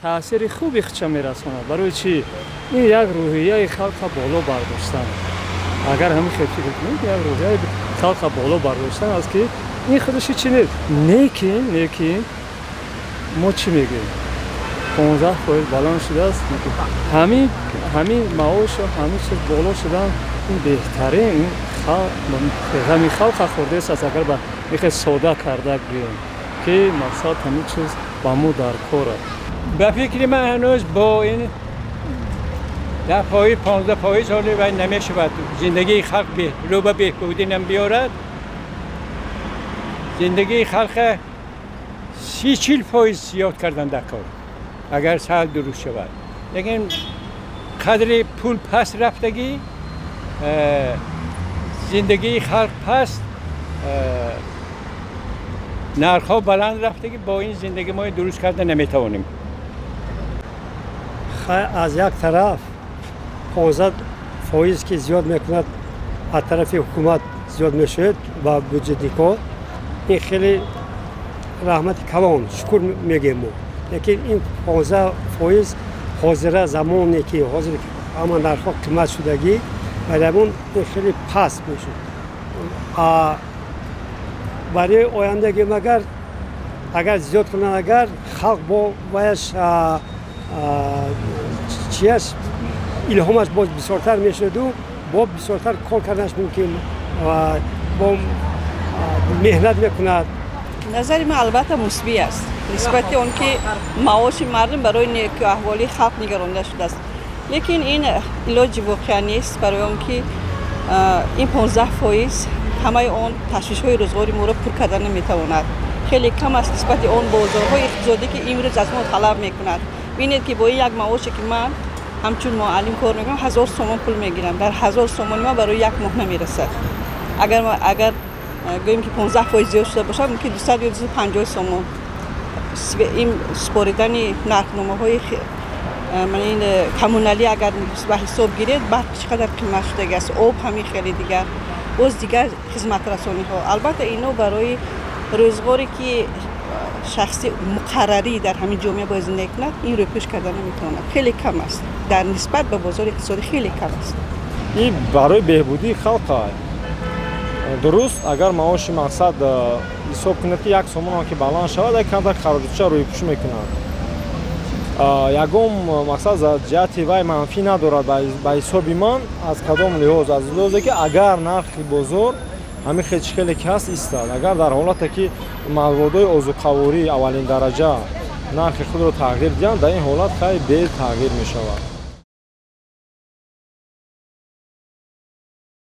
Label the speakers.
Speaker 1: таъсири хуби хича мерасонад. Барои чӣ? Ин як рӯҳияи халқа боло бардоштан. Агар ҳамин хел фикр кунед, як рӯҳияи халқа боло бардоштан аст ки ин худаши чӣ нест. Лекин мо чӣ мегӯем? 15% баланд шудааст. ҳамин маошу ҳамин чиз боло шудан ин беҳтарин ғами халқа хӯрдест аст. Агар ба ихе сода карда гӯем ки мақсад ҳамин чиз ба мо дар кор аст.
Speaker 2: به فکر من هنوز با این 10% 15% سالی و نمی شود زندگی خلق رو به بهبودی بیارد. زندگی خلق 30-40% زیاد کردن در کار اگر سال درست شود. لیکن قدر پول پس رفتگی زندگی خلق پس نرخ ها بلند رفتگی با این زندگی ما درست کرده نمیتوانیم.
Speaker 3: از یک طرف 15% که زیاد میکند از طرف حکومت زیاد میشد با بودجه نیکو این خیلی رحمت کلان شکر میگیم ما. لیکن این 15% حاضر زمانی که حاضر اما نرخ قیمت شدگی برامون خیلی پست میشد. برای آیندگی اگر زیاد کنن اگر خلق باید چیش الهامش باز بسیارتر میشد و با بسیارتر کار کردنش ممکن و با مهنت میکند.
Speaker 4: نظر من البته مثبت است نسبت اون که معاش مردم برای نیکی احوالی خلق نگرانده شده است. لیکن این علاج واقعی نیست برای اون که این 15% همه اون تشویش‌های روزگاری ما را پر کردن نمیتواند. خیلی کم است نسبت اون بازارهای اقتصادی که امروز از ما طلب میکند. ببینید که با یک معاشی که من همچون معلم کار میکنم 1000 تومان پول میگیرم. در 1000 تومان ما برای یک ماه نمیرسد. اگر گوییم که 15% زیاد شده باشه ممکن 200 یا 250 تومان این سپاریدن نرخ‌نامه‌های من این کمونالی اگر به حساب گیرید بعد چقدر قیمت شده است. آب همین خیلی دیگر باز دیگر خدمت رسانی ها. البته اینو برای روزگاری که شخصی مقرری در همین جامعه باید زندگی کند این رو پیش کردن نمیتونه. خیلی کم است در نسبت به بازار اقتصادی خیلی کم است.
Speaker 5: این برای بهبودی خلق درست اگر معاش مقصد حساب کنید که یک سومان که بالان شود یک کمتر خرجش روی پوش میکنند. یگم مقصد از جهت وای منفی ندارد به حساب من از کدام لحاظ از لحاظی که اگر نرخ بازار همین خیلی کس ایستاد اگر در حالتی که موادهای عضوقواری اولین درجه نرخ خود را تغییر دهند در این حالت خیلی بد تغییر می شود.